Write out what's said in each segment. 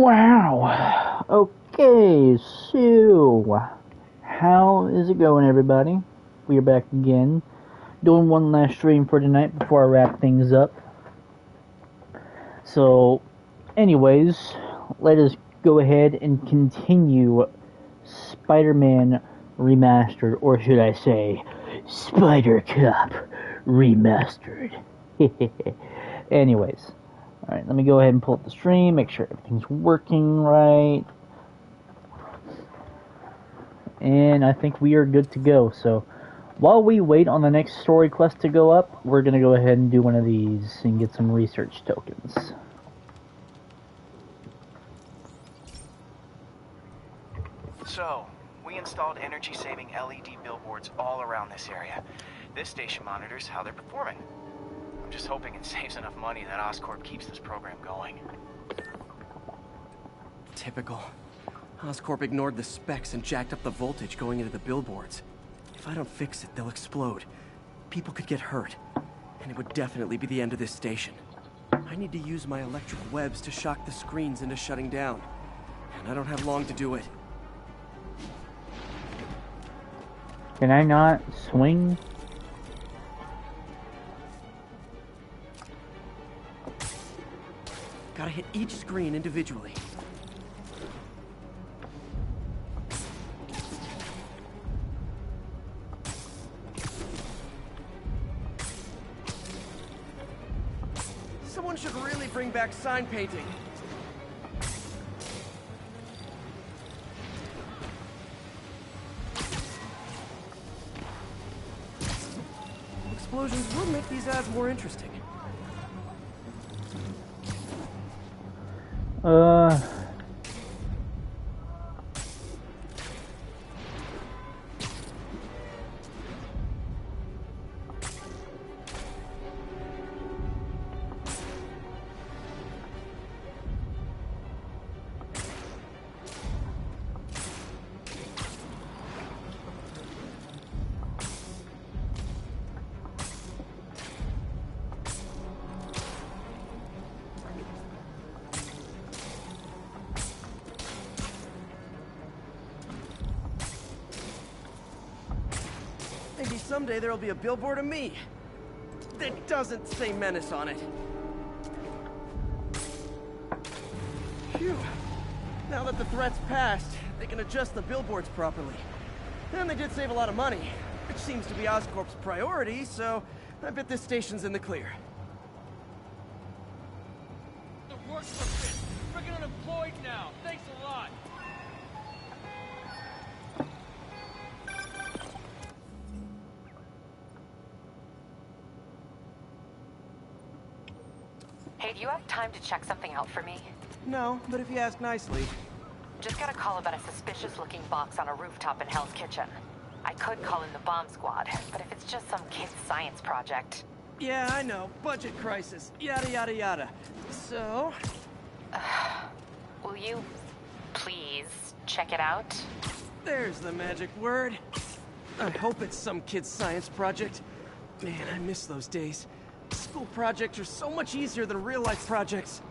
Wow. Okay, so how is it going, everybody? We are back again, doing one last stream for tonight before I wrap things up. So, anyways, let us go ahead and continue Spider-Man Remastered, or should I say, Spider-Cop Remastered. Anyways. Alright, let me go ahead and pull up the stream, make sure everything's working right. And I think we are good to go. So, while we wait on the next story quest to go up, we're going to go ahead and do one of these and get some research tokens. So, we installed energy-saving LED billboards all around this area. This station monitors how they're performing. I'm just hoping it saves enough money that Oscorp keeps this program going. Typical. Oscorp ignored the specs and jacked up the voltage going into the billboards. If I don't fix it, they'll explode. People could get hurt. And it would definitely be the end of this station. I need to use my electric webs to shock the screens into shutting down. And I don't have long to do it. Can I not swing? Gotta hit each screen individually. Someone should really bring back sign painting. Explosions will make these ads more interesting. Maybe someday there'll be a billboard of me that doesn't say Menace on it. Phew. Now that the threat's passed, they can adjust the billboards properly. And they did save a lot of money, which seems to be Oscorp's priority, so I bet this station's in the clear. The work's fit. Freaking unemployed now. Thanks a lot. Hey, do you have time to check something out for me? No, but if you ask nicely. Just got a call about a suspicious-looking box on a rooftop in Hell's Kitchen. I could call in the bomb squad, but if it's just some kid's science project... Yeah, I know. Budget crisis. Yada, yada, yada. So... will you please check it out? There's the magic word. I hope it's some kid's science project. Man, I miss those days. School projects are so much easier than real-life projects.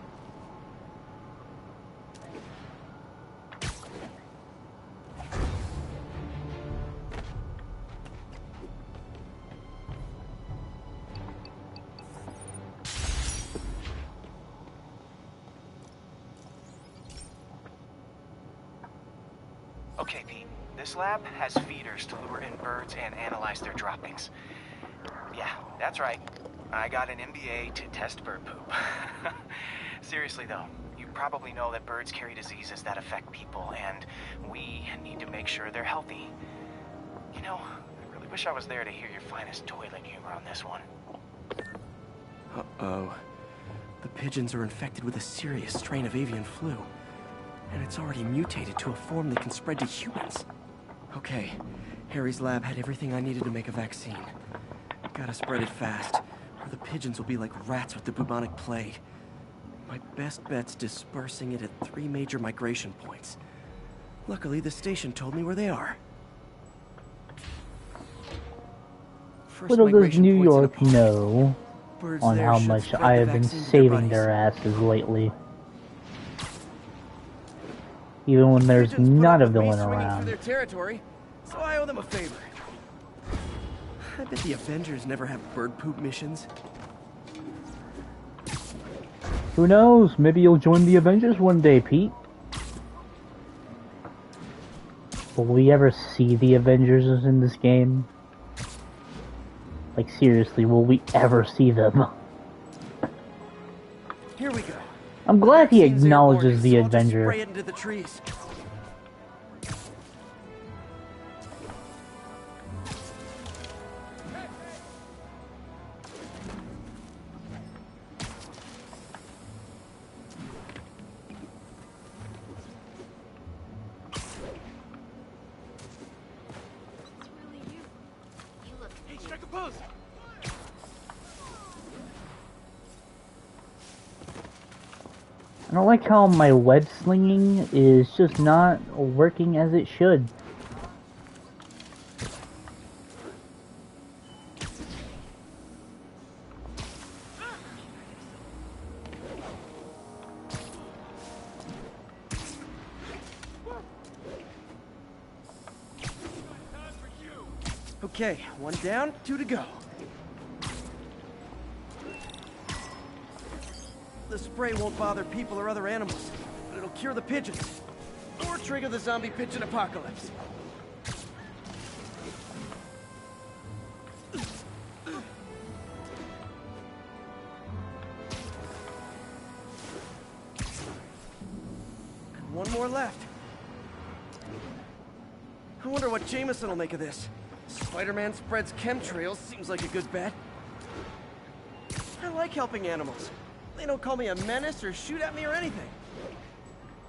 Okay, Pete. This lab has feeders to lure in birds and analyze their droppings. Yeah, that's right. I got an MBA to test bird poop. Seriously though, you probably know that birds carry diseases that affect people, and we need to make sure they're healthy. You know, I really wish I was there to hear your finest toilet humor on this one. Uh-oh. The pigeons are infected with a serious strain of avian flu. And it's already mutated to a form that can spread to humans. Okay, Harry's lab had everything I needed to make a vaccine. Gotta spread it fast, or the pigeons will be like rats with the bubonic plague. My best bet's dispersing it at 3 major migration points. Luckily, the station told me where they are. Little does New York know on how much I have been saving their asses lately. even when there's Pigeons put not up a with me villain swinging through around. their territory, so I owe them a favor. I bet the Avengers never have bird poop missions. Who knows? Maybe you'll join the Avengers one day, Pete. Will we ever see the Avengers in this game? Like, seriously, will we ever see them? Here we go. I'm glad he Vaccine's acknowledges airborne, the so I'll just Avenger. spray it into the trees. Hey, strike a pose! I don't like how my web slinging is just not working as it should. Okay, one down, 2 to go. The spray won't bother people or other animals, but it'll cure the pigeons. Or trigger the zombie pigeon apocalypse. And one more left. I wonder what Jameson will make of this. Spider-Man spreads chemtrails, seems like a good bet. I like helping animals. They don't call me a menace or shoot at me or anything.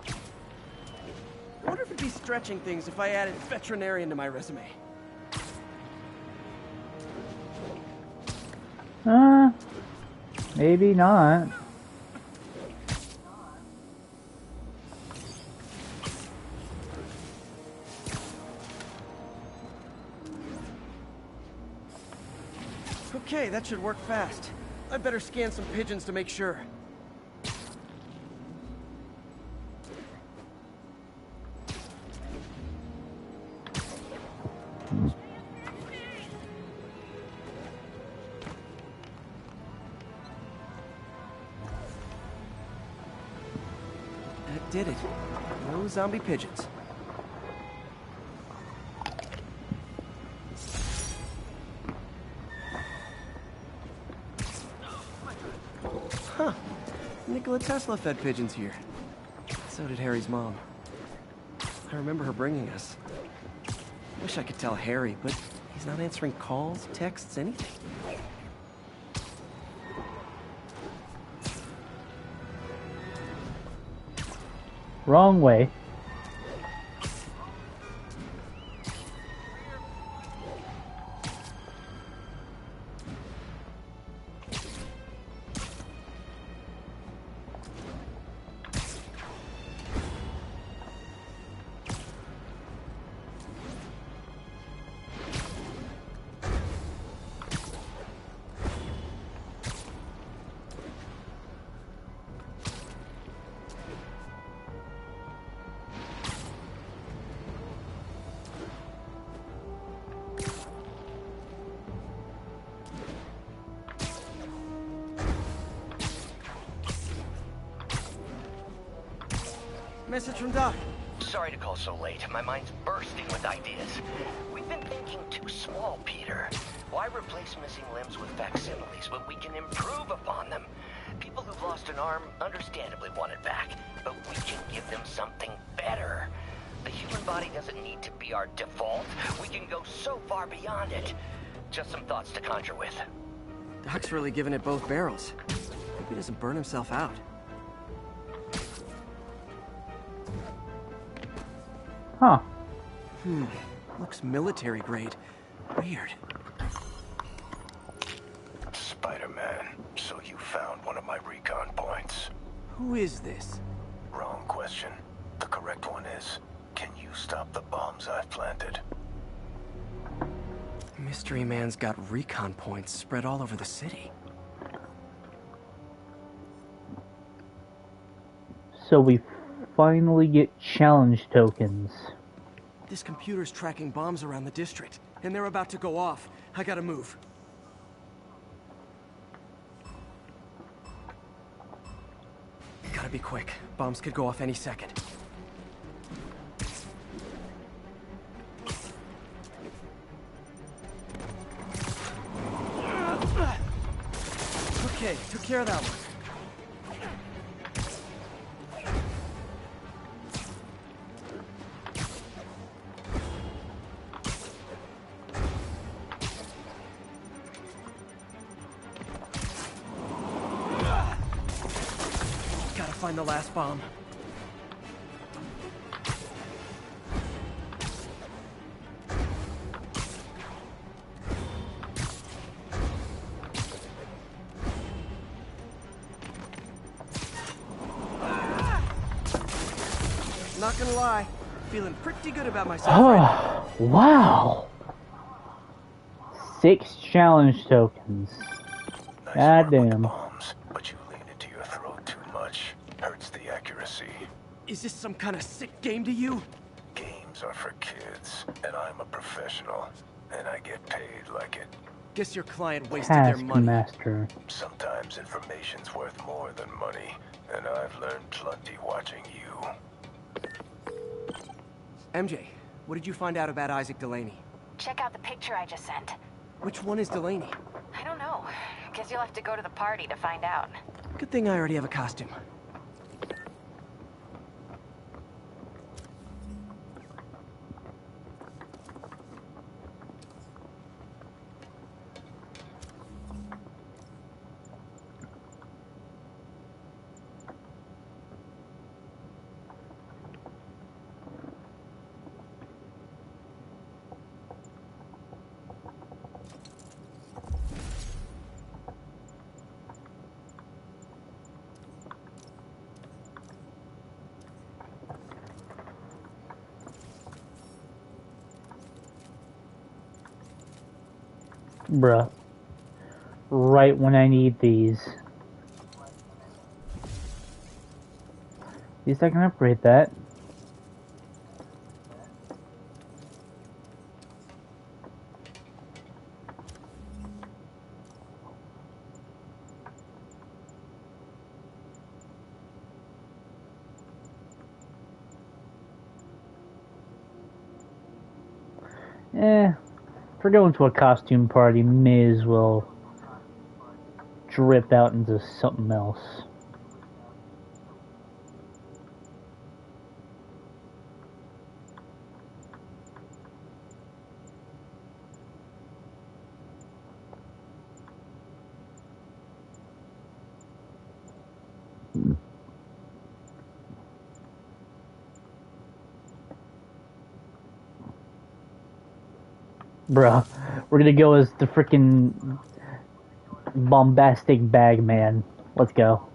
I wonder if it'd be stretching things if I added veterinarian to my resume. Maybe not. Okay, that should work fast. I'd better scan some pigeons to make sure. That did it. No zombie pigeons. Huh. Nikola Tesla fed pigeons here. So did Harry's mom. I remember her bringing us. Wish I could tell Harry, but he's not answering calls, texts, anything. Wrong way. Message from Doc. Sorry to call so late. My mind's bursting with ideas. We've been thinking too small, Peter. Why replace missing limbs with facsimiles when we can improve upon them? People who've lost an arm understandably want it back, but we can give them something better. The human body doesn't need to be our default. We can go so far beyond it. Just some thoughts to conjure with. Doc's really giving it both barrels. Hope he doesn't burn himself out. Huh. Looks military grade. Weird. Spider-Man, so you found one of my recon points. Who is this? Wrong question. The correct one is, can you stop the bombs I've planted? Mystery Man's got recon points spread all over the city. So we finally get challenge tokens. This computer's tracking bombs around the district, and they're about to go off. I gotta move. Gotta be quick. Bombs could go off any second. Okay, took care of that one. Find the last bomb. Not gonna lie, feeling pretty good about myself. Oh, wow. 6 challenge tokens. Nice God work with the damn. bombs, but you lean into your throat too much. Hurts the accuracy. Is this some kind of sick game to you? Games are for kids, and I'm a professional, and I get paid like it. Guess your client wasted their money. Taskmaster. Sometimes information's worth more than money, and I've learned plenty watching you. MJ, what did you find out about Isaac Delaney? Check out the picture I just sent. Which one is Delaney? I don't know. Guess you'll have to go to the party to find out. Good thing I already have a costume. Bruh. Right when I need these. At least I can upgrade that. If we're going to a costume party, may as well drip out into something else. Bruh, we're gonna go as the frickin' Bombastic Bagman. Let's go.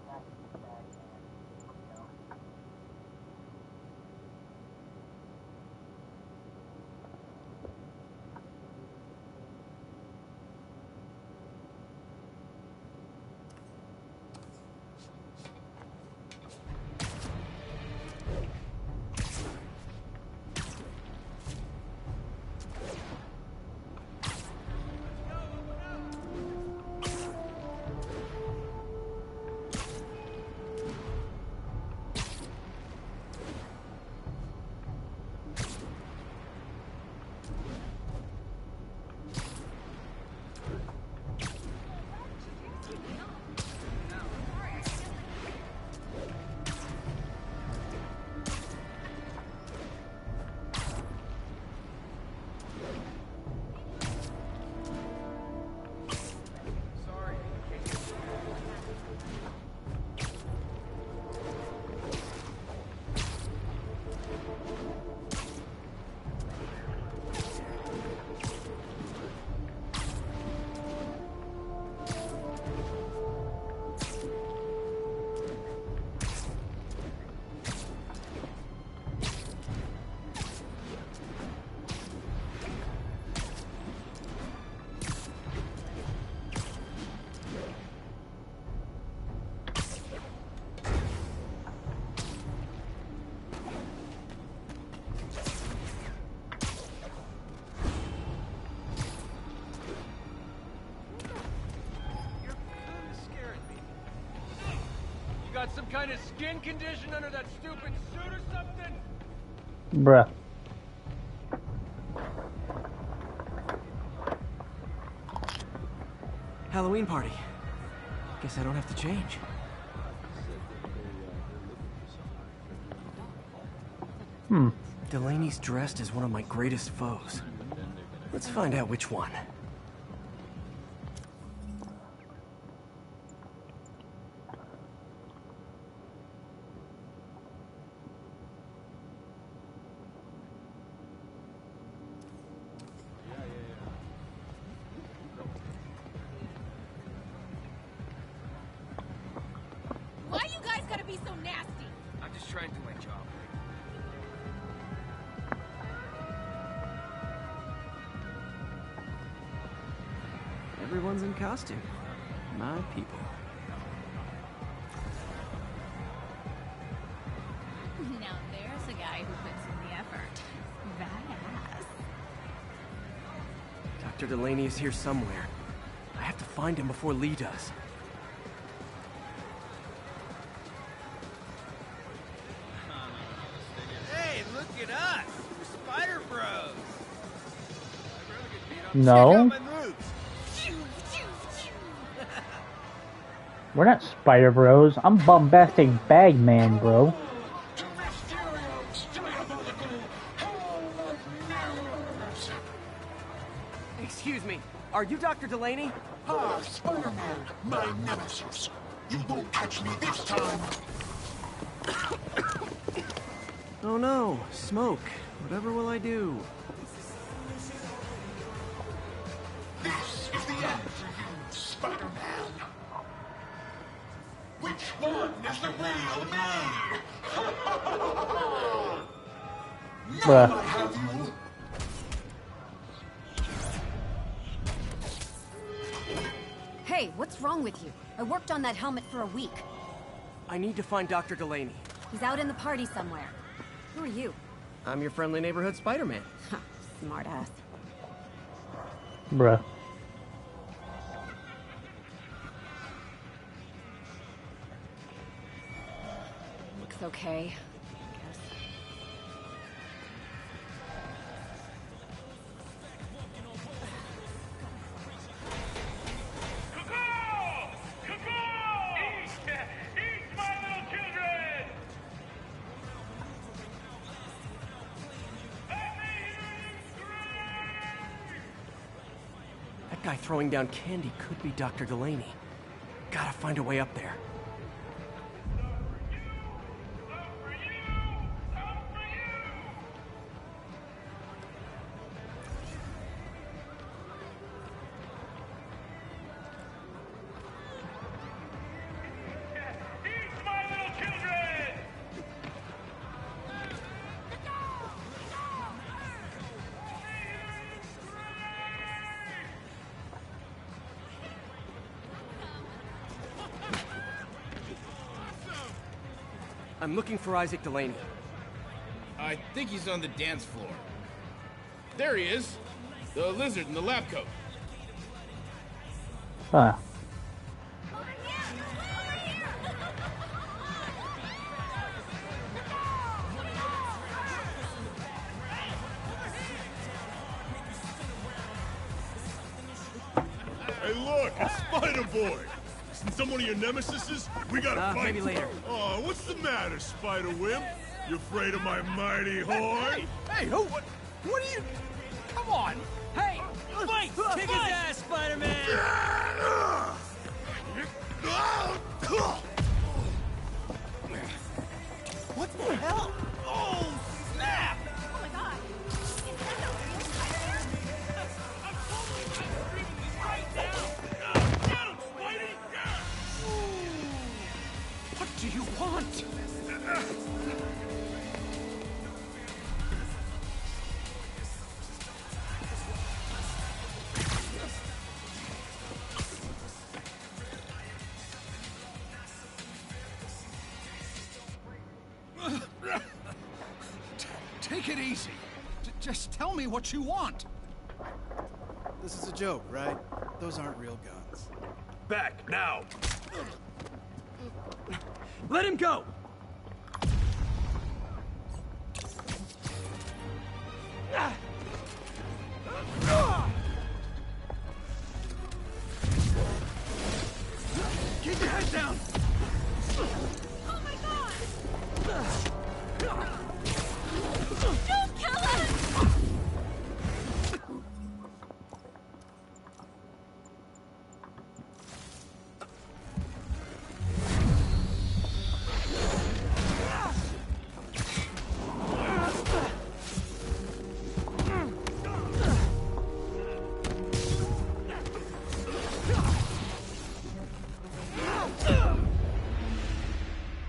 got some kind of skin condition under that stupid suit or something? Bruh. Halloween party. Guess I don't have to change. Delaney's dressed as one of my greatest foes. Let's find out which one. Why you guys gotta be so nasty? I'm just trying to do my job. Everyone's in costume. My people. Now there's a guy who puts in the effort. Badass. Dr. Delaney is here somewhere. I have to find him before Lee does. Hey, look at us! We're Spider Bros! No. My moves! We're not Spider Bros. I'm Bombastic Bagman, bro. Excuse me, are you Dr. Delaney? Ah, Spider-Man, my nemesis. You won't catch me this time. Oh no, smoke. Whatever will I do? This is the end for you, Spider-Man. Which one is the real me? Bruh. Now I have you. Hey, what's wrong with you? I worked on that helmet for a week. I need to find Dr. Delaney. He's out in the party somewhere. Who are you? I'm your friendly neighborhood Spider-Man. Smartass. Bruh. Looks okay, I guess. That guy throwing down candy could be Dr. Delaney. Gotta find a way up there. I'm looking for Isaac Delaney. I think he's on the dance floor. There he is. The lizard in the lab coat. Huh. Hey, look, it's Spider-Boy. Isn't some one of your nemesises? We gotta fight. Maybe later. Oh, what's the matter, Spider-Wimp? You afraid of my mighty horn? Hey, who? What are you? Come on! Hey! Fight! Kick his ass, Spider-Man! What the hell? Oh, snap! Oh my god! Is that the real Spider-Man? I'm totally screaming this right now! Get him, Spidey! What do you want? Take it easy. Just tell me what you want. This is a joke, right? Those aren't real guns. Back, now! Let him go! Keep your head down! Oh my god! Don't kill us!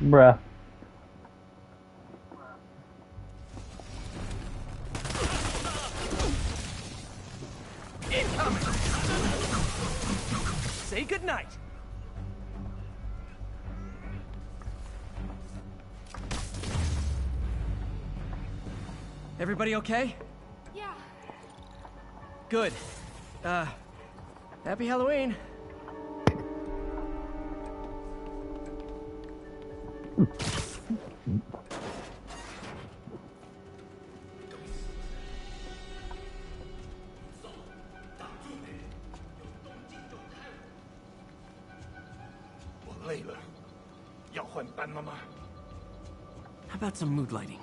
Bruh. Incoming! Say goodnight! Everybody okay? Yeah. Good. Happy Halloween. How about some mood lighting?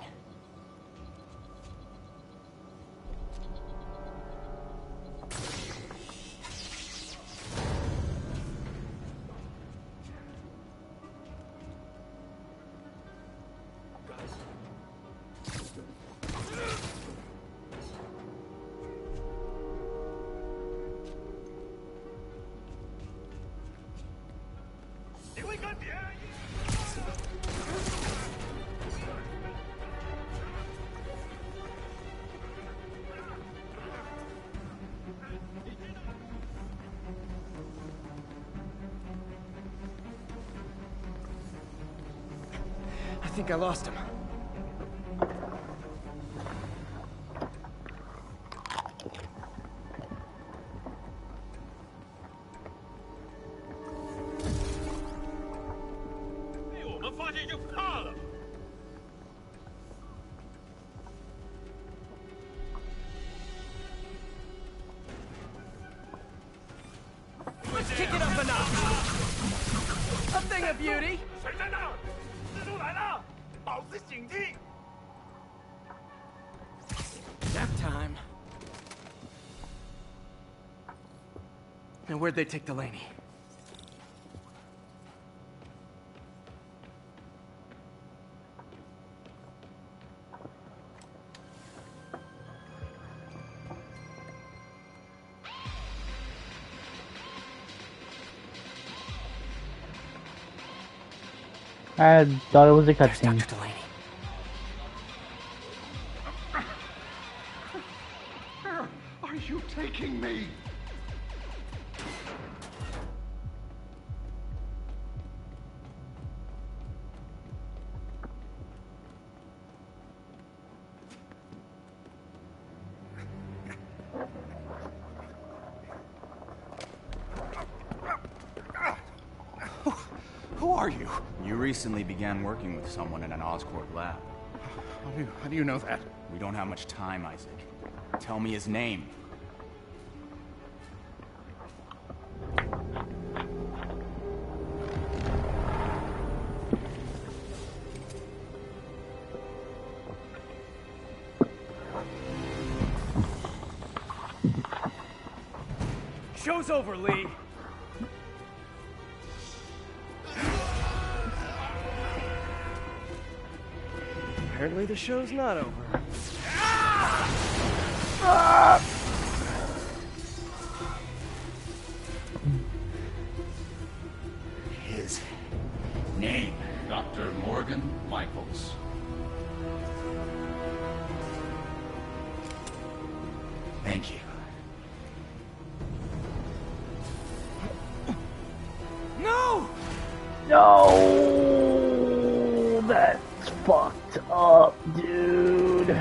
I think I lost him. Let's kick it up a notch. A thing of beauty. Nap time. And where'd they take Delaney? I thought it was a cutscene. Dr. Delaney. Are you taking me? Who are you? You recently began working with someone in an Oscorp lab. How do you know that? We don't have much time, Isaac. Tell me his name. Show's over, Lee. Apparently the show's not over. His name, Dr. Morgan Michaels. Thank you. No! No, that's fucked up, dude.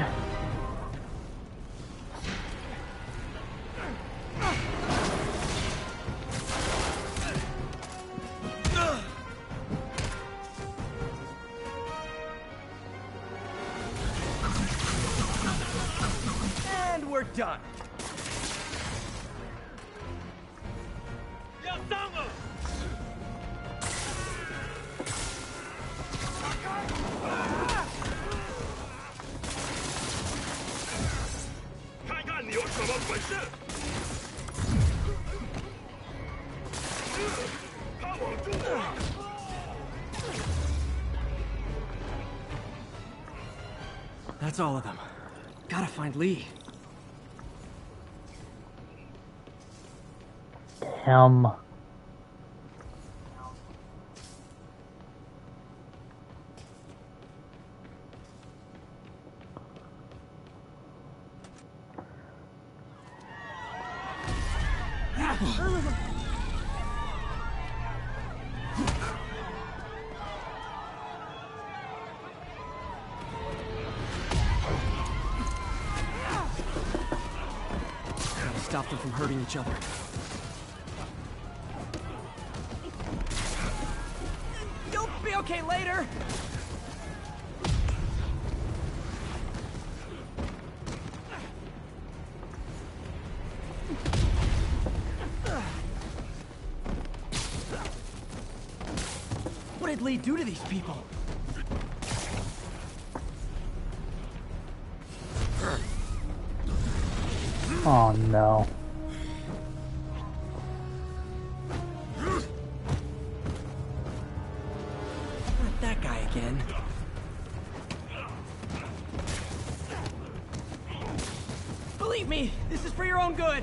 we're done. That's all of them. Gotta find Lee. Him. Gotta stop them from hurting each other. You'll be okay later. What did Lee do to these people? Oh no. Not that guy again. Believe me, this is for your own good.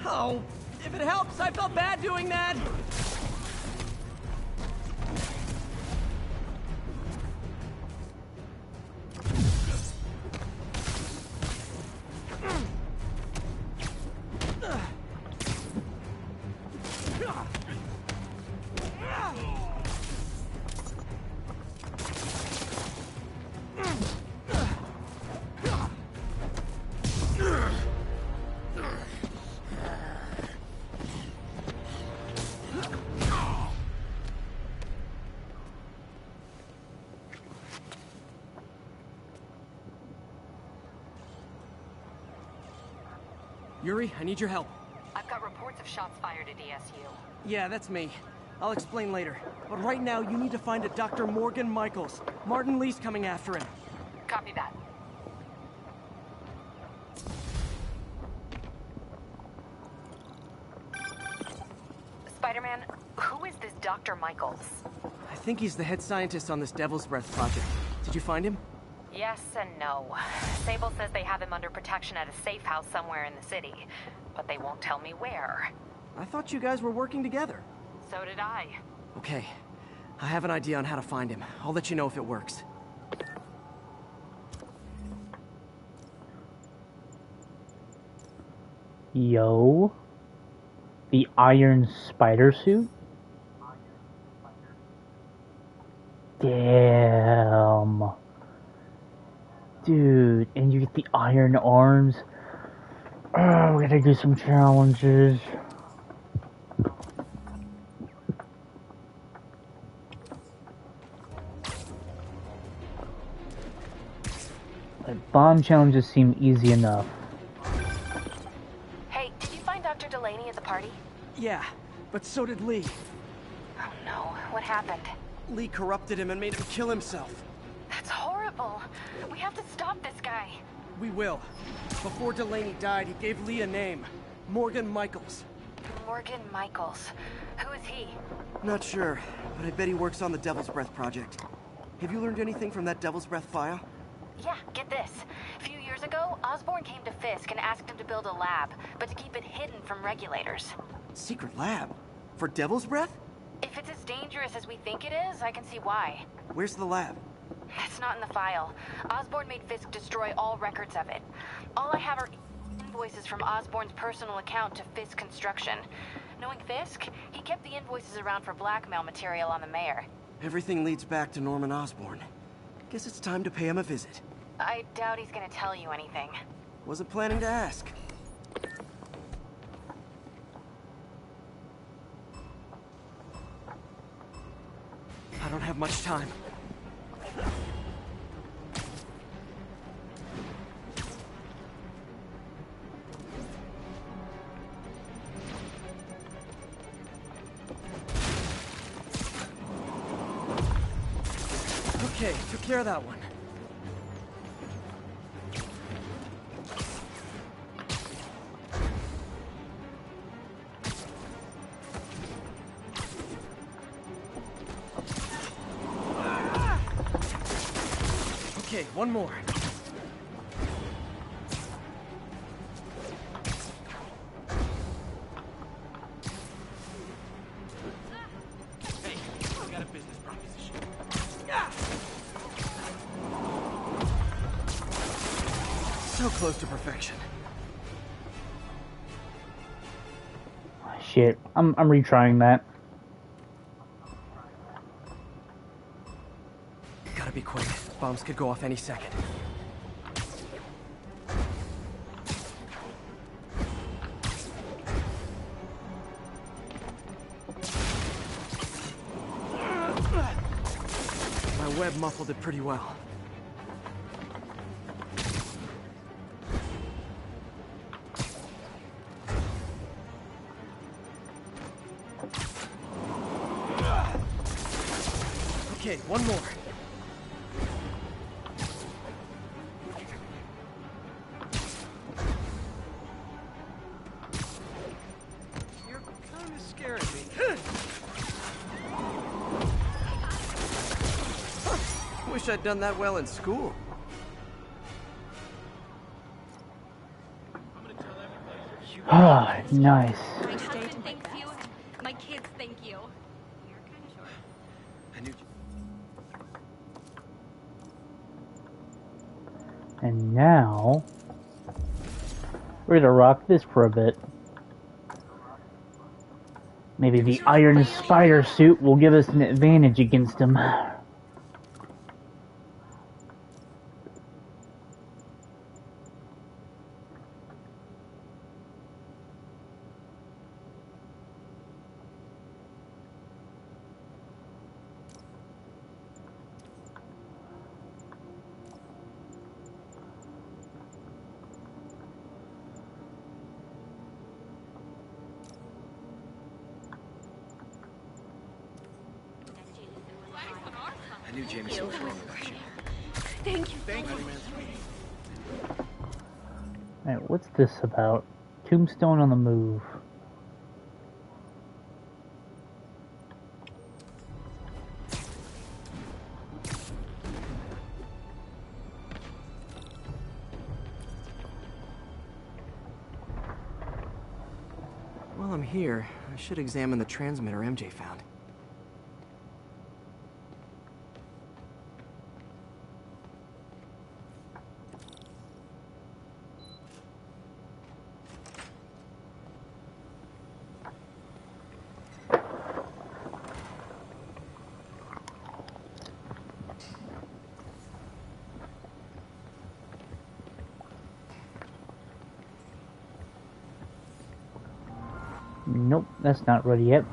Oh, if it helps, I felt bad doing that. Yuri, I need your help. I've got reports of shots fired at ESU. Yeah, that's me. I'll explain later. But right now, you need to find a Dr. Morgan Michaels. Martin Lee's coming after him. Copy that. Spider-Man, who is this Dr. Michaels? I think he's the head scientist on this Devil's Breath project. Did you find him? Yes and no. Sable says they have him under protection at a safe house somewhere in the city, but they won't tell me where. I thought you guys were working together. So did I. Okay. I have an idea on how to find him. I'll let you know if it works. Yo. The Iron Spider suit? Damn. Dude, and you get the iron arms. Oh, we gotta do some challenges. Like, bomb challenges seem easy enough. Hey, did you find Dr. Delaney at the party? Yeah, but so did Lee. Oh no, what happened? Lee corrupted him and made him kill himself. That's horrible. We have to stop this guy. We will. Before Delaney died, he gave Lee a name. Morgan Michaels. Morgan Michaels. Who is he? Not sure, but I bet he works on the Devil's Breath project. Have you learned anything from that Devil's Breath file? Yeah, get this. A few years ago, Osborn came to Fisk and asked him to build a lab, but to keep it hidden from regulators. Secret lab? For Devil's Breath? If it's as dangerous as we think it is, I can see why. Where's the lab? It's not in the file. Osborn made Fisk destroy all records of it. All I have are invoices from Osborn's personal account to Fisk Construction. Knowing Fisk, he kept the invoices around for blackmail material on the mayor. Everything leads back to Norman Osborn. Guess it's time to pay him a visit. I doubt he's gonna tell you anything. Wasn't planning to ask. have much time. Okay, took care of that one. Okay, one more. Hey, I got a business proposition. So close to perfection. Shit, I'm retrying that. Gotta be quick. Bombs could go off any second. My web muffled it pretty well. Okay, one more. You're kind of scaring me. Wish I'd done that well in school. Ah, nice. My husband thanks you. My kids thank you. You're kind of short. I knew. And now, we're gonna rock this for a bit. Maybe the iron spider suit will give us an advantage against him. I knew Jameson was wrong about you. Thank you. Thank you, man. Alright, what's this about? Tombstone on the move. While I'm here, I should examine the transmitter MJ found. Nope, that's not ready yet.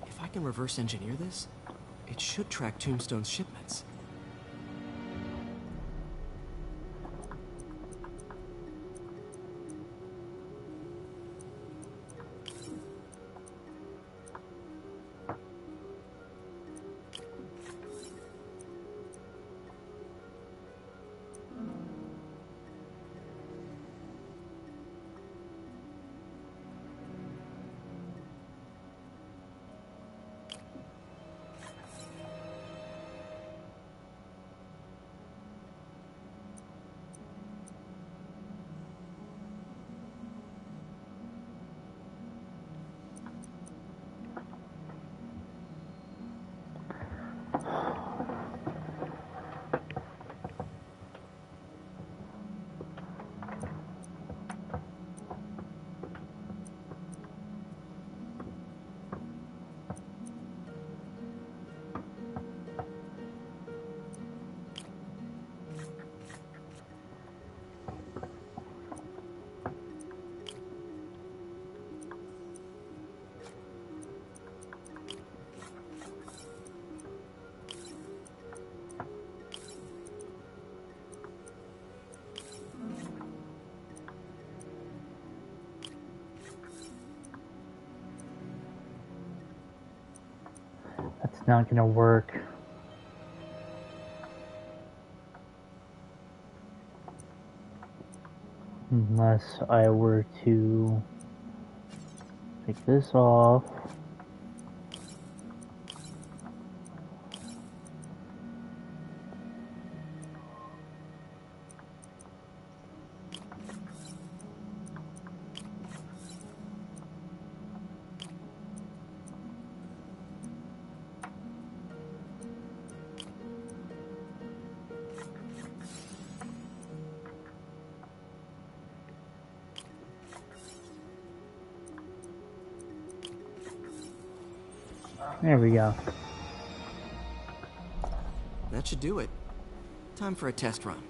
If I can reverse engineer this, it should track Tombstone's shipments. not gonna work. Unless I were to take this off. There we go. That should do it. Time for a test run.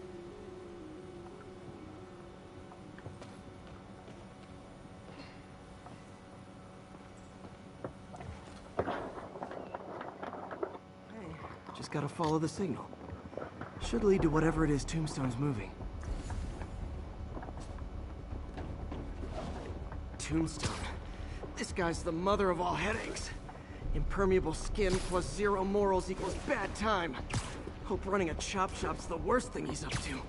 Hey, just gotta follow the signal. Should lead to whatever it is Tombstone's moving. Tombstone. This guy's the mother of all headaches. Impermeable skin plus 0 morals equals bad time. Hope running a chop shop's the worst thing he's up to.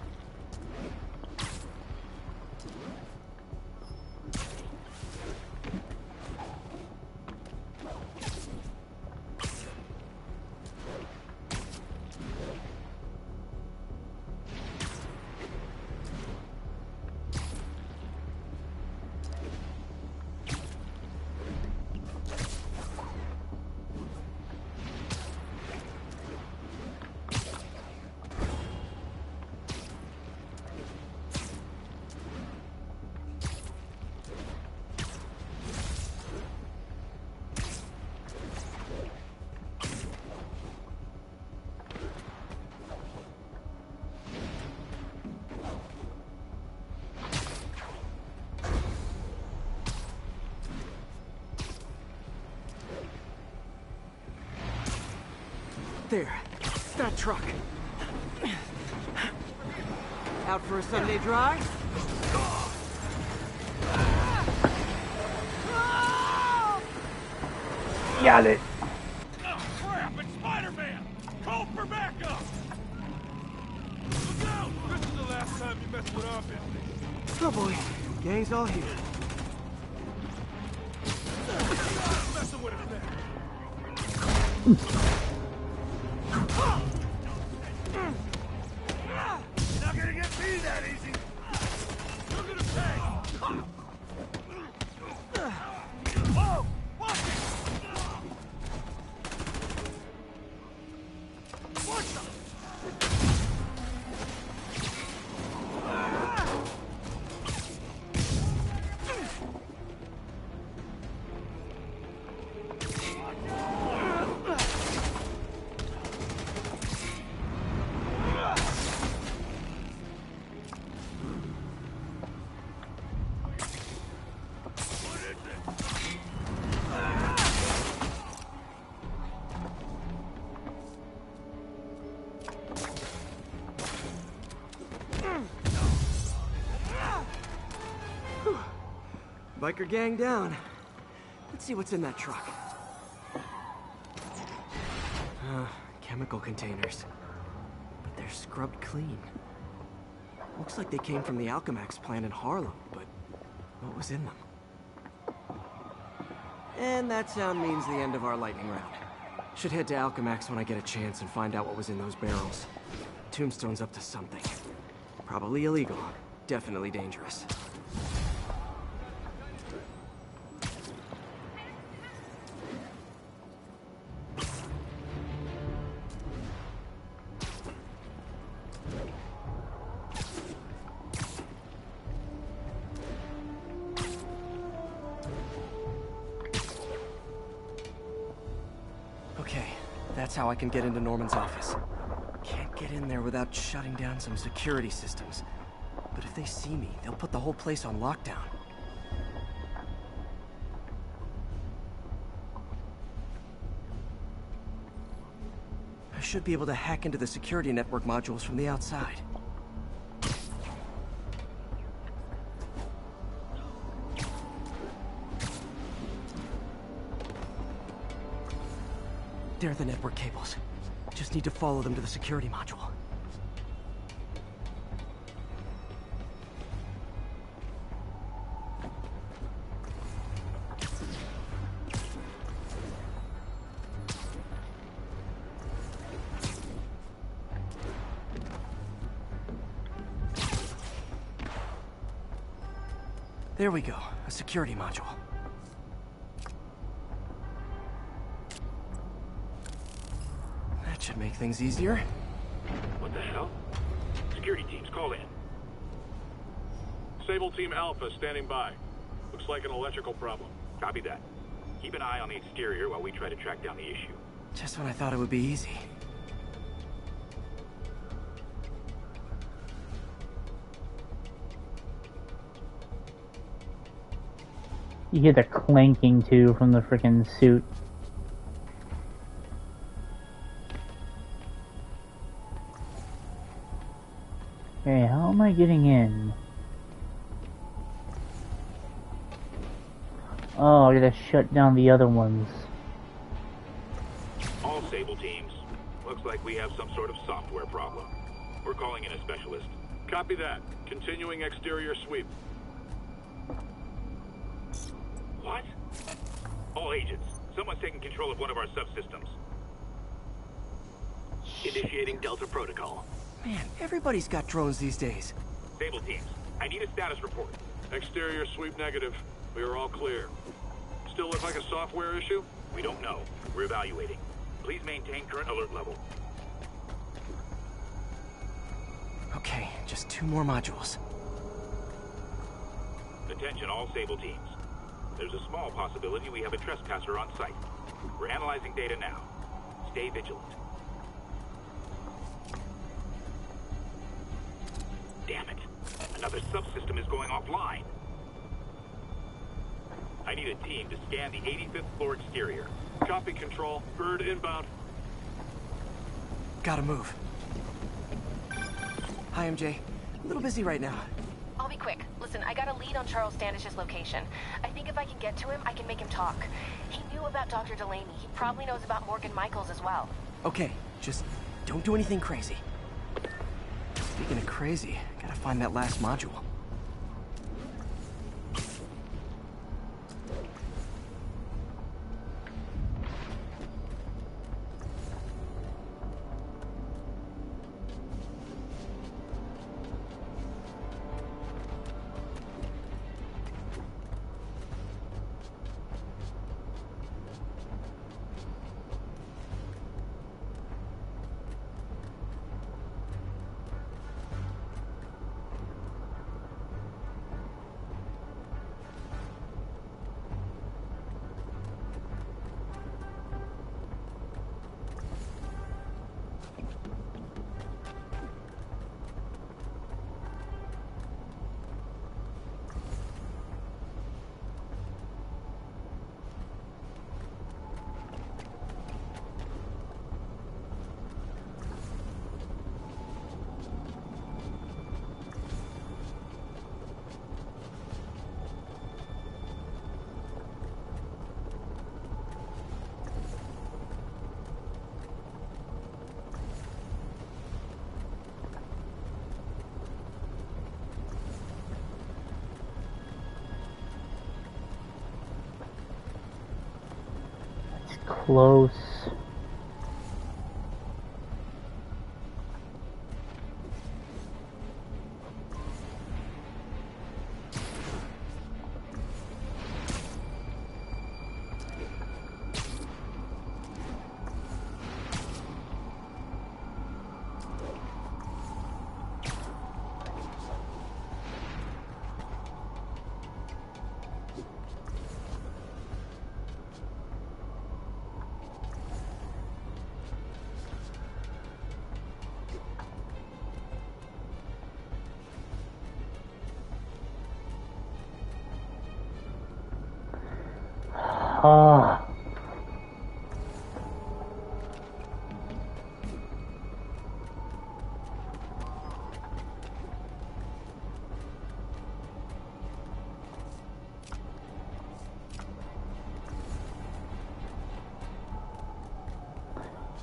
There. That truck. Out for a Sunday drive? Got it. Oh, crap! It's Spider-Man! Call for backup! Look out! This is the last time you mess with our business. Oh boy. Gang's all here. Messing with us now. Not gonna get me that easy. You're gonna pay. Whoa! Watch it! What the? Biker gang down. Let's see what's in that truck. Chemical containers. But they're scrubbed clean. Looks like they came from the Alchemax plant in Harlem, but what was in them? And that sound means the end of our lightning round. Should head to Alchemax when I get a chance and find out what was in those barrels. Tombstone's up to something. Probably illegal. Definitely dangerous. Okay, that's how I can get into Norman's office. Can't get in there without shutting down some security systems. But if they see me, they'll put the whole place on lockdown. I should be able to hack into the security network modules from the outside. They're the network cables. Just need to follow them to the security module. There we go, a security module. That should make things easier. What the hell? Security teams, call in. Sable Team Alpha standing by. Looks like an electrical problem. Copy that. Keep an eye on the exterior while we try to track down the issue. Just when I thought it would be easy. You hear the clanking too from the freaking suit. Okay, how am I getting in? Oh, I gotta shut down the other ones. All Sable teams. Looks like we have some sort of software problem. We're calling in a specialist. Copy that. Continuing exterior sweep. What? All agents, someone's taking control of one of our subsystems. Initiating Delta Protocol. Man, everybody's got drones these days. Sable teams, I need a status report. Exterior sweep negative. We are all clear. Still look like a software issue? We don't know. We're evaluating. Please maintain current alert level. Okay, just 2 more modules. Attention all Sable teams. There's a small possibility we have a trespasser on site. We're analyzing data now. Stay vigilant. Damn it. Another subsystem is going offline. I need a team to scan the 85th floor exterior. Copy control. Bird inbound. Gotta move. Hi, MJ. A little busy right now. I'll be quick. Listen, I got a lead on Charles Standish's location. I think if I can get to him, I can make him talk. He knew about Dr. Delaney. He probably knows about Morgan Michaels as well. Okay, just don't do anything crazy. Speaking of crazy, gotta find that last module. Close. Ah.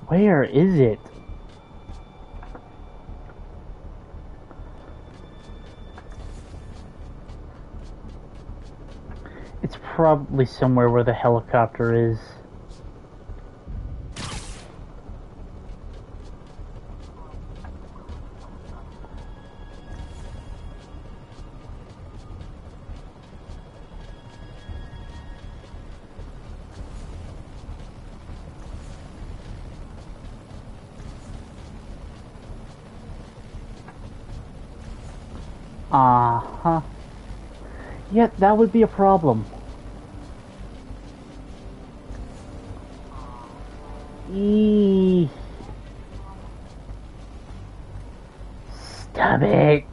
Where is it? It's probably somewhere where the helicopter is. Uh-huh. Yeah, that would be a problem. Stop it.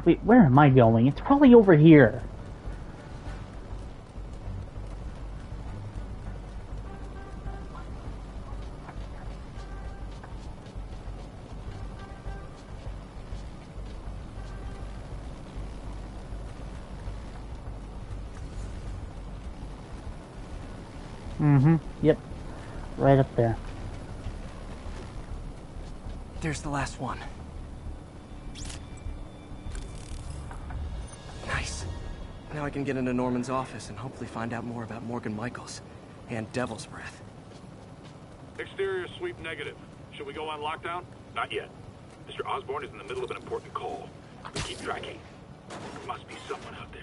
Wait, where am I going? It's probably over here. Yep. Right up there. There's the last one. Nice. Now I can get into Norman's office and hopefully find out more about Morgan Michaels and Devil's Breath. Exterior sweep negative. Should we go on lockdown? Not yet. Mr. Osborn is in the middle of an important call. We keep tracking. There must be someone out there.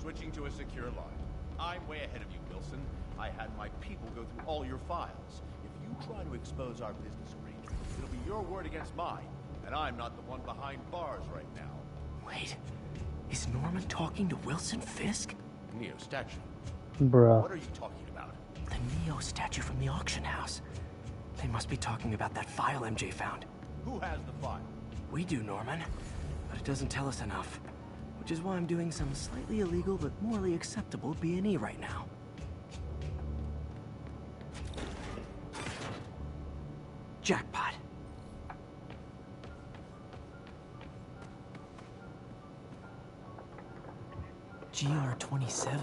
Switching to a secure line. I'm way ahead of you, Wilson. I had my people go through all your files. If you try to expose our business arrangements, it'll be your word against mine. And I'm not the one behind bars right now. Wait, is Norman talking to Wilson Fisk? Neo statue. Bruh. What are you talking about? The Neo statue from the auction house. They must be talking about that file MJ found. Who has the file? We do, Norman. But it doesn't tell us enough. Which is why I'm doing some slightly illegal but morally acceptable B&E right now. Jackpot. GR27.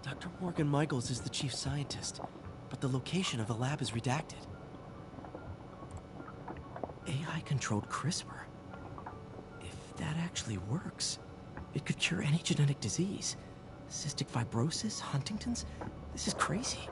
Dr. Morgan Michaels is the chief scientist, but the location of the lab is redacted. AI-controlled CRISPR. If that actually works, it could cure any genetic disease. Cystic fibrosis, Huntington's. This is crazy.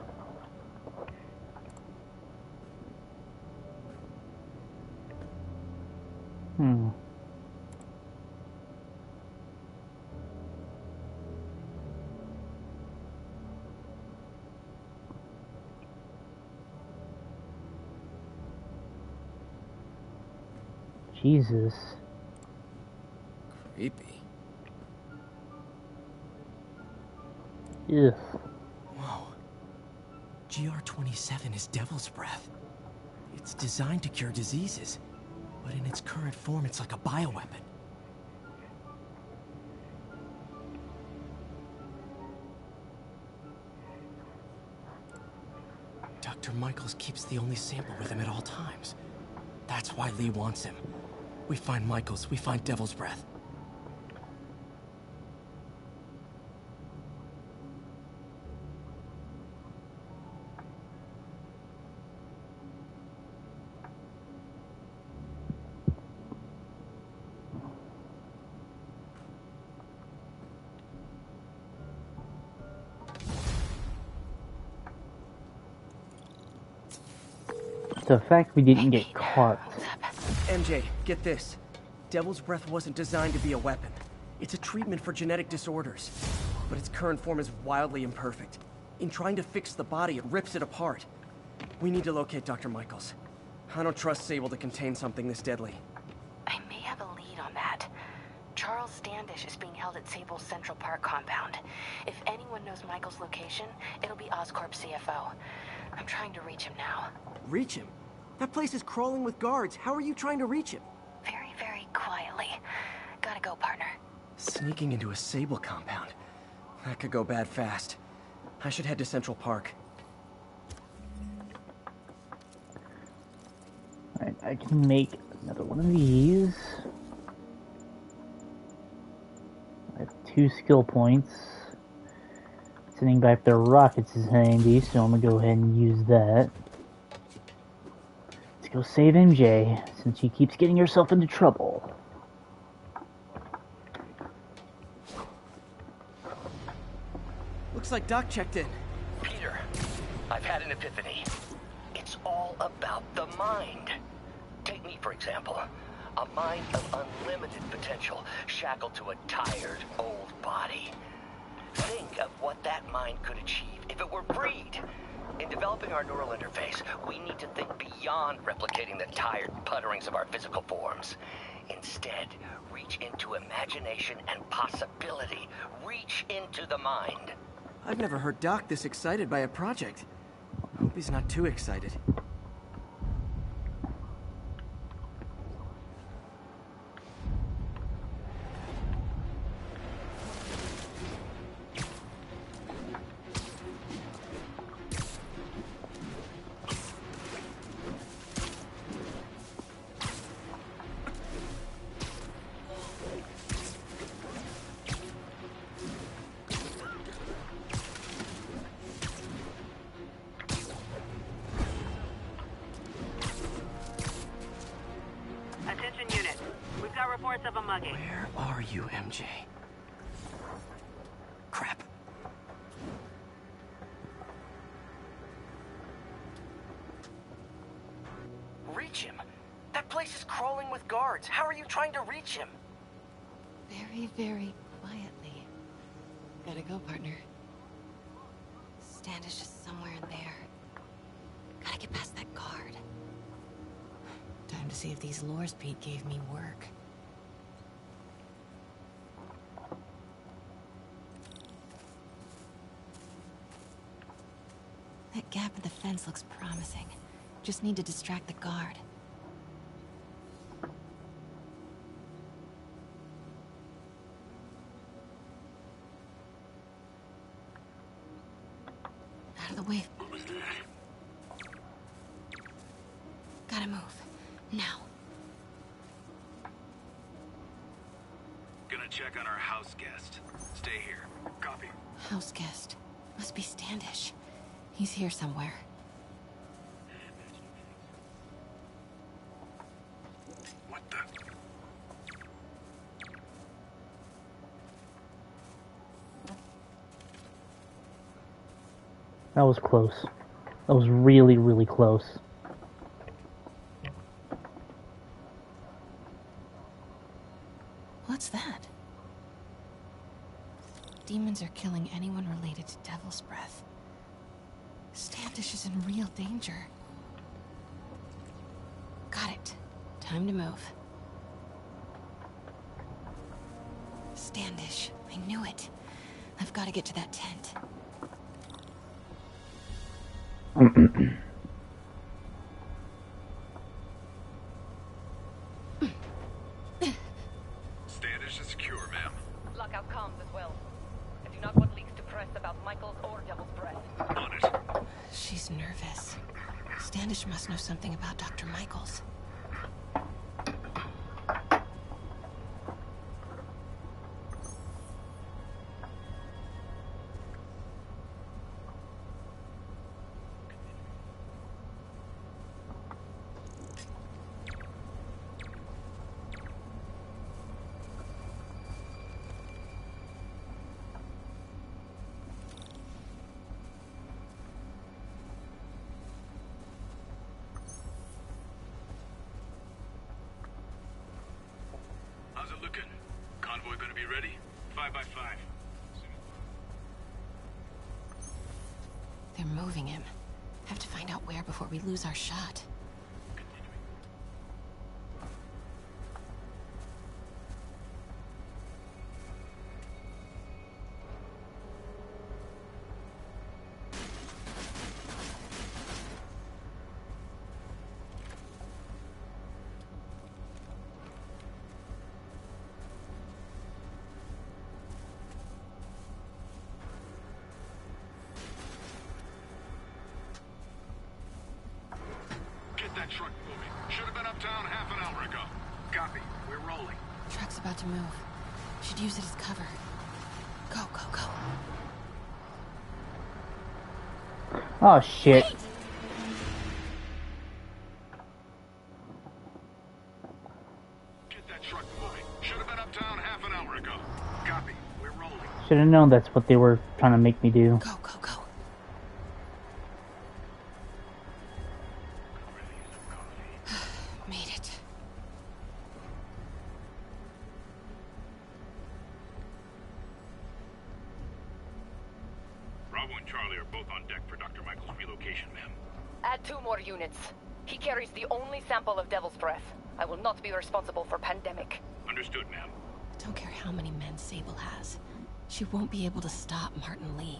Jesus. Creepy. Ugh. Whoa. GR27 is Devil's Breath. It's designed to cure diseases, but in its current form, it's like a bioweapon. Dr. Michaels keeps the only sample with him at all times. That's why Lee wants him. We find Michaels, we find Devil's Breath. The fact we didn't get caught. MJ, get this. Devil's Breath wasn't designed to be a weapon. It's a treatment for genetic disorders. But its current form is wildly imperfect. In trying to fix the body, it rips it apart. We need to locate Dr. Michaels. I don't trust Sable to contain something this deadly. I may have a lead on that. Charles Standish is being held at Sable's Central Park compound. If anyone knows Michael's location, it'll be Oscorp's CFO. I'm trying to reach him now. Reach him? That place is crawling with guards. How are you trying to reach him? Very, very quietly. Gotta go, partner. Sneaking into a Sable compound. That could go bad fast. I should head to Central Park. Alright, I can make another one of these. I have 2 skill points. Sending back the rockets is handy, so I'm gonna go ahead and use that. Let's go save MJ, since she keeps getting herself into trouble. Looks like Doc checked in. Peter, I've had an epiphany. It's all about the mind. Take me, for example. A mind of unlimited potential, shackled to a tired, old body. Think of what that mind could achieve if it were freed. In developing our neural interface, we need to think beyond replicating the tired putterings of our physical forms. Instead, reach into imagination and possibility. Reach into the mind. I've never heard Doc this excited by a project. Hope he's not too excited. Where are you, MJ? Crap. Reach him? That place is crawling with guards. How are you trying to reach him? Very, very quietly. Gotta go, partner. Standish is somewhere in there. Gotta get past that guard. Time to see if these lures Pete gave me work. That gap in the fence looks promising. Just need to distract the guard. Out of the way. Gotta move. Now. Gonna check on our house guest. Stay here. Copy. House guest. Must be Standish. He's here somewhere. What the? That was close. That was really, really close. What's that? Demons are killing anyone related to Devil's Breath. Standish is in real danger. Got it. Time to move. Standish. I knew it. I've got to get to that tent. Standish is secure, ma'am. Lockout comms as well. I do not want leaks to press about Michaels or Devil's Breath. On it. She's nervous. Standish must know something about Dr. Michaels. How's it looking? Convoy gonna be ready? 5 by 5. They're moving him. Have to find out where before we lose our shot. that truck moving. Should have been uptown half an hour ago. Copy. We're rolling. Truck's about to move. Should use it as cover. Go, go, go. Oh shit. Get that truck moving. Should have been uptown half an hour ago. Copy. We're rolling. Should have known that's what they were trying to make me do. Go, go, go. Made it. Bravo and Charlie are both on deck for Dr. Michael's relocation, ma'am. Add 2 more units. He carries the only sample of Devil's Breath. I will not be responsible for pandemic. Understood, ma'am. Don't care how many men Sable has. She won't be able to stop Martin Lee.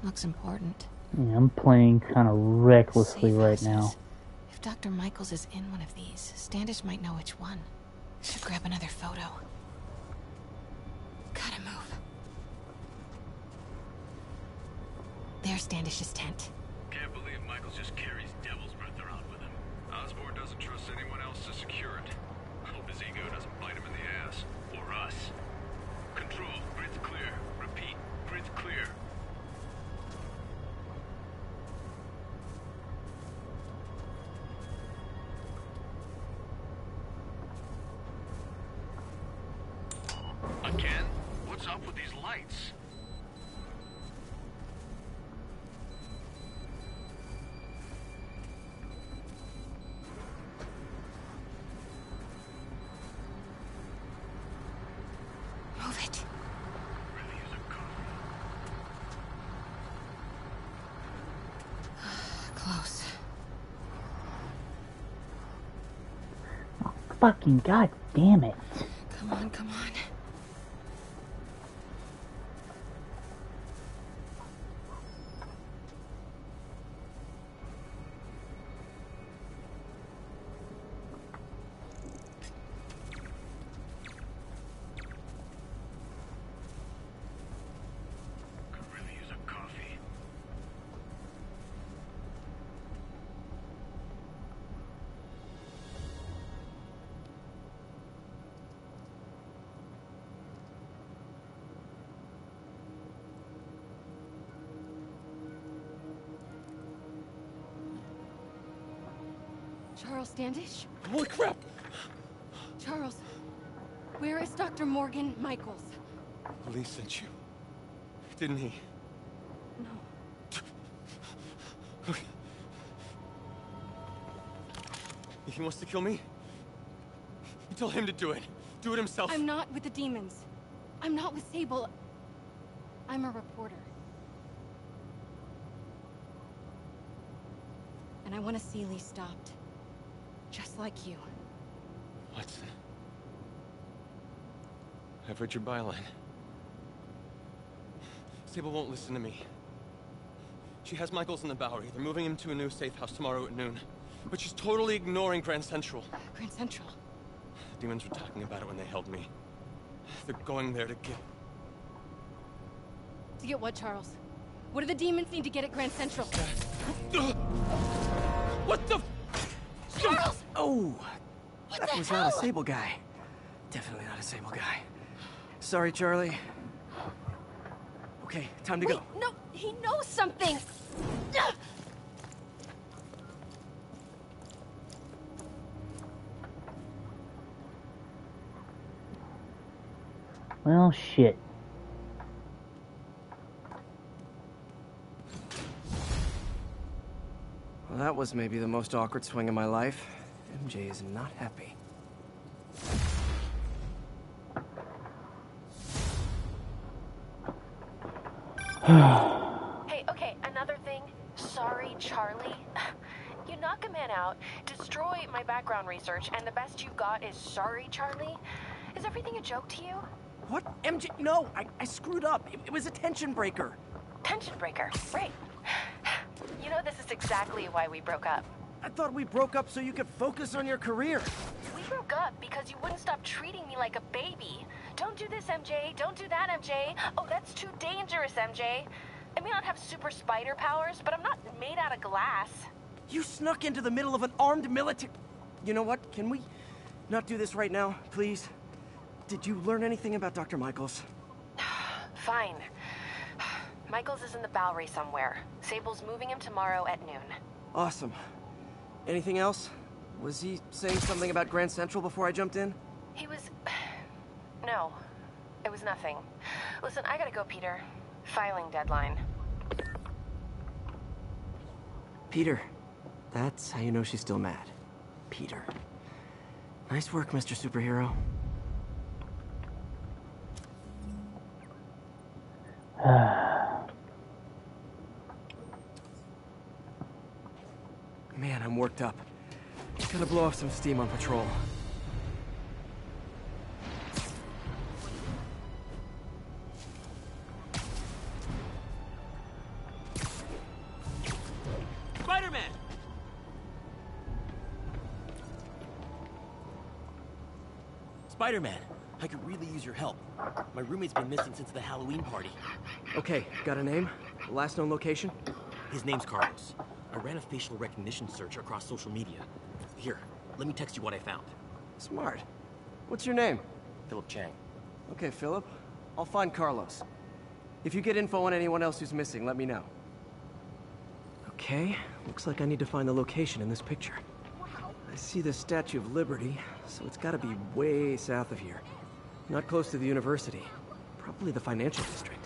Looks important. Yeah, I'm playing kind of recklessly right now. If Dr. Michaels is in one of these, Standish might know which one. Should grab another photo. Gotta move. There's Standish's tent. Can't believe Michaels just carries Devil's Breath around with him. Osborn doesn't trust anyone else to secure it. Hope his ego doesn't bite him in the ass. Or us. Control, grid's clear. Repeat, grid's clear. Again? What's up with these lights? Move it. Close. Oh, fucking god damn it. Come on, come on. Charles Standish? Holy crap! Charles, where is Dr. Morgan Michaels? Lee sent you. Didn't he? No. He wants to kill me? You tell him to do it. Do it himself. I'm not with the demons. I'm not with Sable. I'm a reporter. And I want to see Lee stopped. Just like you. Watson. I've read your byline. Sable won't listen to me. She has Michaels in the Bowery. They're moving him to a new safe house tomorrow at noon. But she's totally ignoring Grand Central. Grand Central? The demons were talking about it when they held me. They're going there to get... To get what, Charles? What do the demons need to get at Grand Central? What the... Charles! Oh! What that the was hell? not a Sable guy. Definitely not a Sable guy. Sorry, Charlie. Okay, time to Wait, go. no, he knows something! Well, shit. Well, that was maybe the most awkward swing of my life. MJ is not happy. Hey, okay, another thing. Sorry, Charlie. You knock a man out, destroy my background research, and the best you got is sorry, Charlie? Is everything a joke to you? What? MJ? No, I screwed up. It was a tension breaker. Tension breaker, right. You know, this is exactly why we broke up. I thought we broke up so you could focus on your career. We broke up because you wouldn't stop treating me like a baby. Don't do this, MJ. Don't do that, MJ. Oh, that's too dangerous, MJ. I may not have super spider powers, but I'm not made out of glass. You snuck into the middle of an armed military... You know what? Can we not do this right now, please? Did you learn anything about Dr. Michaels? Fine. Michaels is in the Bowery somewhere. Sable's moving him tomorrow at noon. Awesome. Anything else? Was he saying something about Grand Central before I jumped in? He was... No. It was nothing. Listen, I gotta go, Peter. Filing deadline. Peter. That's how you know she's still mad. Peter. Nice work, Mr. Superhero. Man, I'm worked up. Gotta blow off some steam on patrol. Spider-Man! Spider-Man, I could really use your help. My roommate's been missing since the Halloween party. Okay, got a name? Last known location? His name's Carlos. I ran a facial recognition search across social media. Here, let me text you what I found. Smart. What's your name? Philip Chang. Okay, Philip. I'll find Carlos. If you get info on anyone else who's missing, let me know. Okay, looks like I need to find the location in this picture. I see the Statue of Liberty, so it's gotta be way south of here. Not close to the university. Probably the financial district.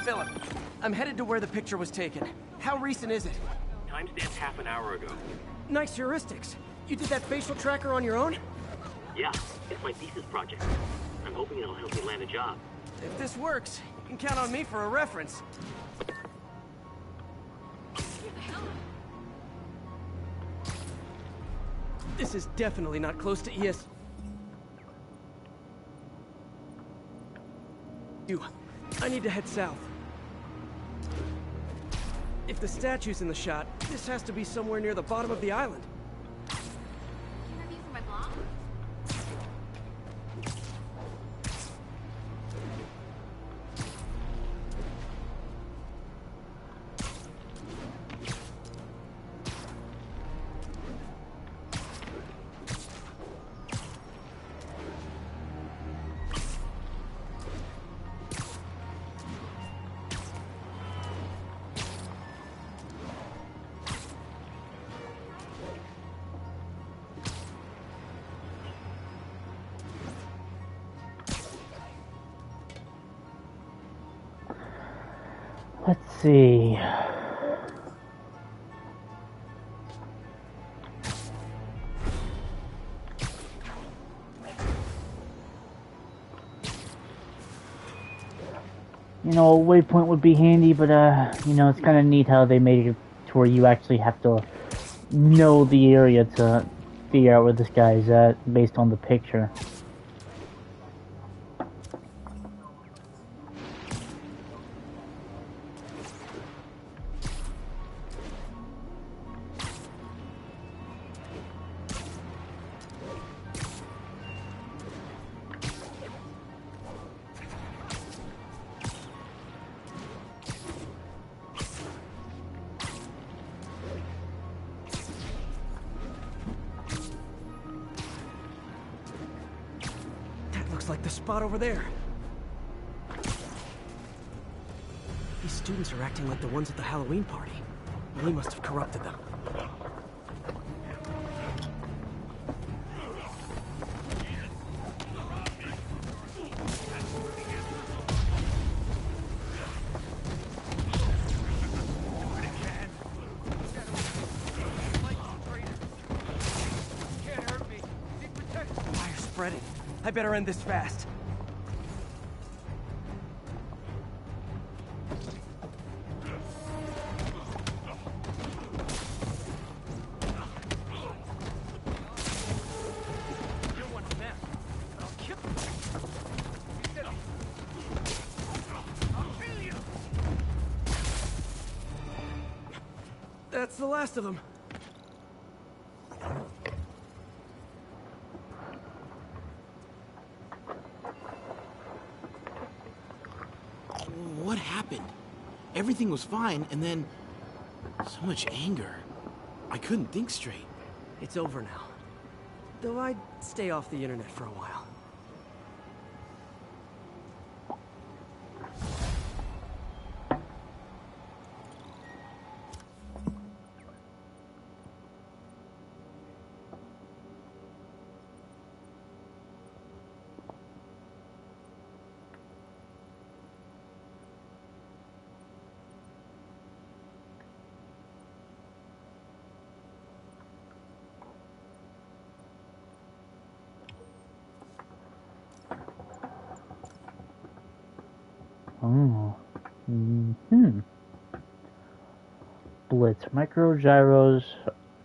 Philip, I'm headed to where the picture was taken. How recent is it? Timestamped half an hour ago. Nice heuristics. You did that facial tracker on your own? Yeah, it's my thesis project. I'm hoping it'll help me land a job. If this works, you can count on me for a reference. This is definitely not close to ES... I need to head south. If the statue's in the shot, this has to be somewhere near the bottom of the island. Let's see. You know, a waypoint would be handy, but you know, it's kind of neat how they made it to where you actually have to know the area to figure out where this guy is at based on the picture. Like the spot over there. These students are acting like the ones at the Halloween party. We must have corrupted them. Fire's spreading. I better end this fast. That's the last of them. What happened? Everything was fine, and then so much anger. I couldn't think straight. It's over now. Though I'd stay off the internet for a while. Oh. Blitz. Micro gyros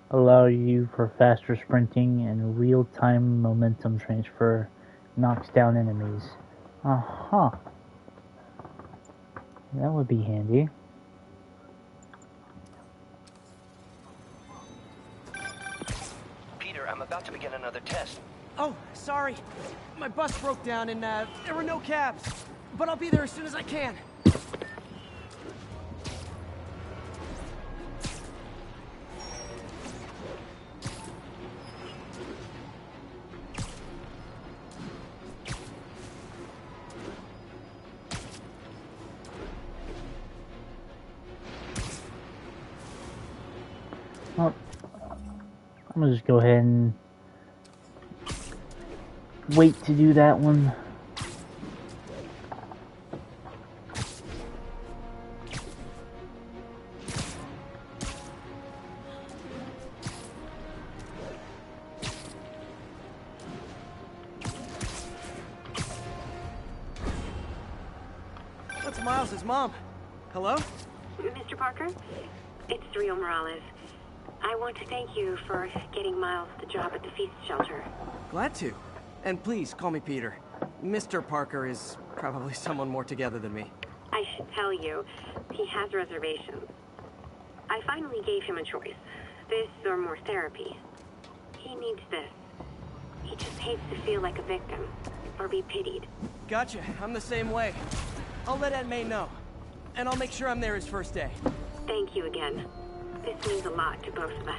allow you for faster sprinting and real-time momentum transfer. Knocks down enemies. Uh-huh. That would be handy. Peter, I'm about to begin another test. Oh, sorry. My bus broke down and there were no cabs. But I'll be there as soon as I can. Well, I'm gonna just go ahead and wait to do that one. That's Miles' mom. Hello? Mr. Parker, it's Rio Morales. I want to thank you for getting Miles the job at the feast shelter. Glad to. And please, call me Peter. Mr. Parker is probably someone more together than me. I should tell you, he has reservations. I finally gave him a choice. This or more therapy. He needs this. He just hates to feel like a victim, or be pitied. Gotcha. I'm the same way. I'll let Aunt May know. And I'll make sure I'm there his first day. Thank you again. This means a lot to both of us.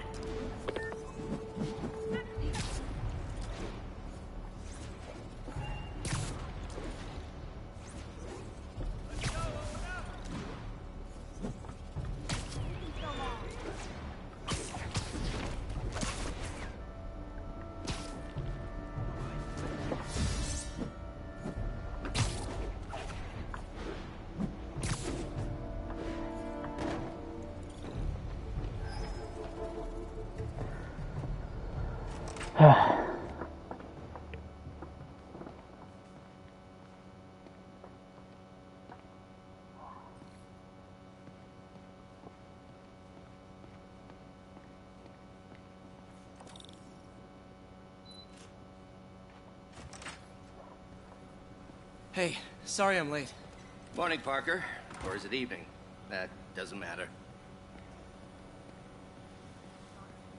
Hey, sorry I'm late. Morning, Parker. Or is it evening? That doesn't matter.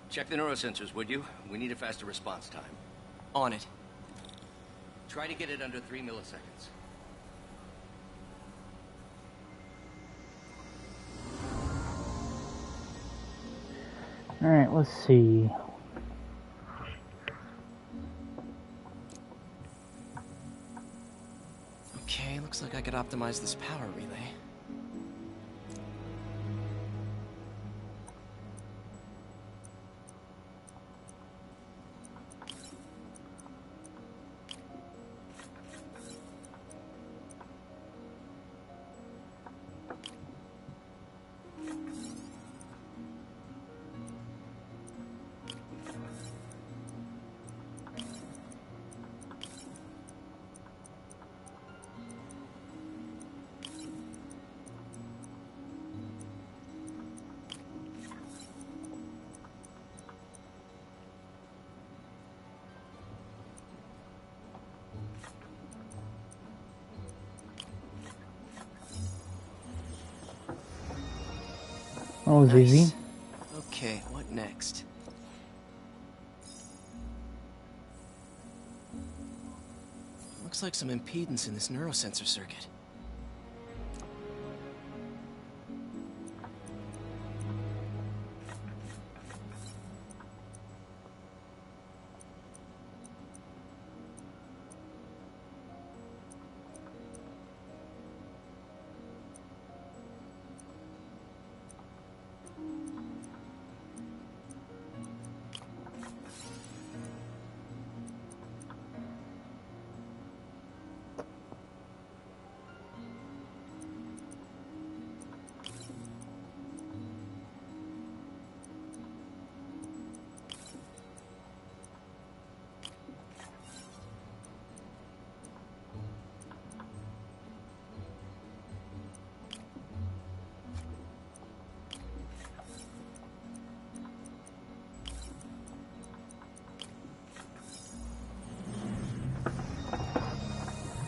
Check the neurosensors, would you? We need a faster response time. On it. Try to get it under 3 milliseconds. Alright, let's see. Okay, looks like I could optimize this power relay. That was easy. Looks like some impedance in this neurosensor circuit.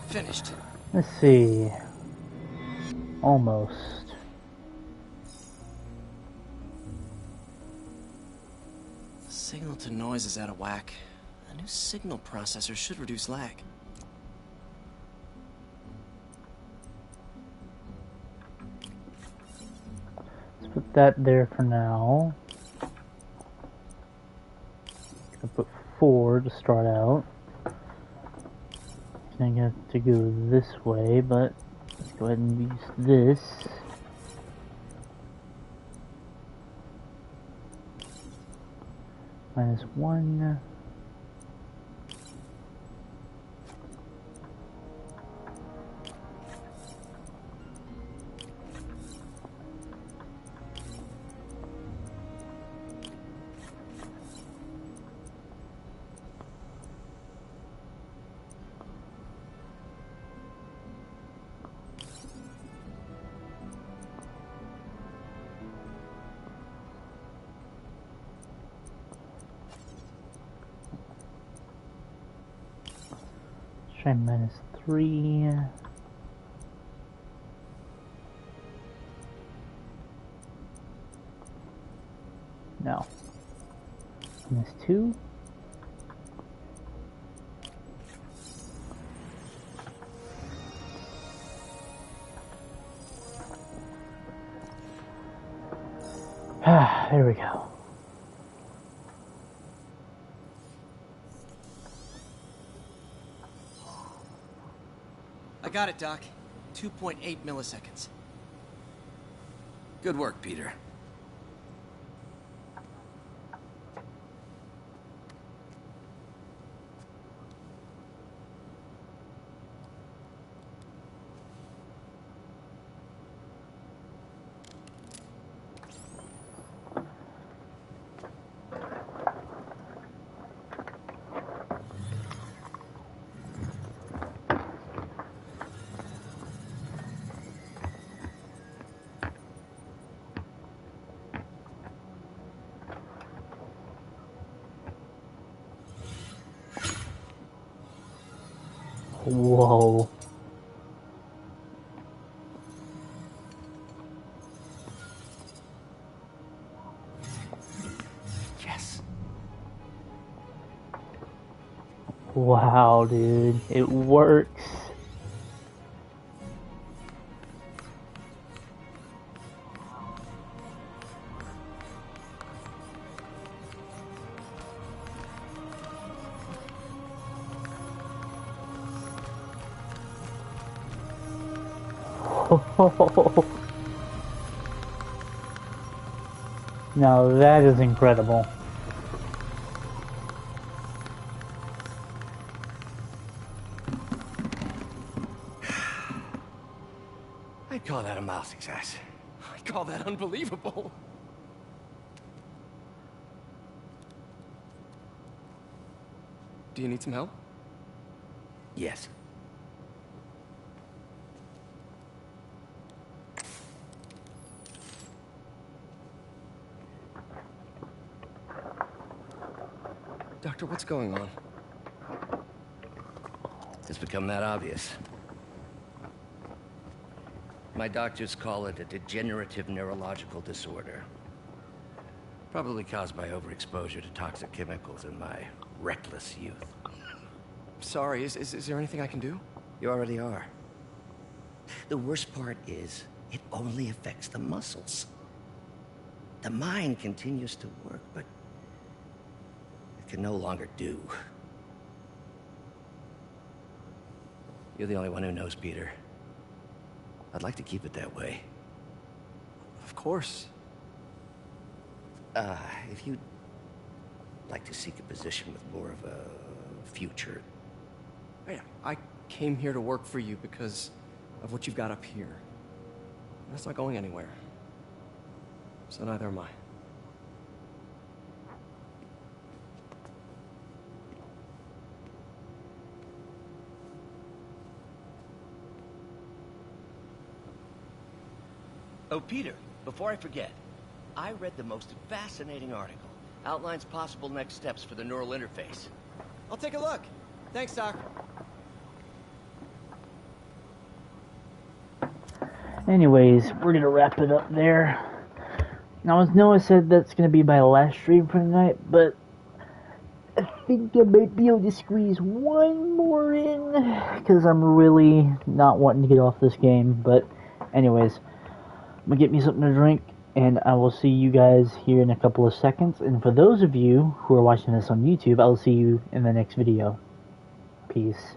Finished. Let's see. Almost. Signal to noise is out of whack. A new signal processor should reduce lag. Let's put that there for now. I'll put 4 to start out. I'm gonna have to go this way, but let's go ahead and use this. -1. Try -3. No. -2. There we go. I got it, Doc. 2.8 milliseconds. Good work, Peter. Whoa. Yes. Wow, dude. It works. Now that is incredible. I'd call that a mild success. I call that unbelievable. Do you need some help? Yes. Doctor, what's going on? It's become that obvious. My doctors call it a degenerative neurological disorder. Probably caused by overexposure to toxic chemicals in my reckless youth. sorry. Is there anything I can do? You already are. The worst part is, it only affects the muscles. The mind continues to work, but it can no longer do. You're the only one who knows, Peter. I'd like to keep it that way. Of course. If you'd like to seek a position with more of a future. Hey, I came here to work for you because of what you've got up here. That's not going anywhere. So neither am I. Oh, Peter, before I forget, I read the most fascinating article. Outlines possible next steps for the neural interface. I'll take a look. Thanks, Doc. Anyways, we're gonna wrap it up there. Now, as Noah said, that's gonna be my last stream for tonight, but I think I might be able to squeeze one more in, because I'm really not wanting to get off this game. But anyways, I'm gonna get me something to drink, and I will see you guys here in a couple of seconds. And for those of you who are watching this on YouTube, I'll see you in the next video. Peace.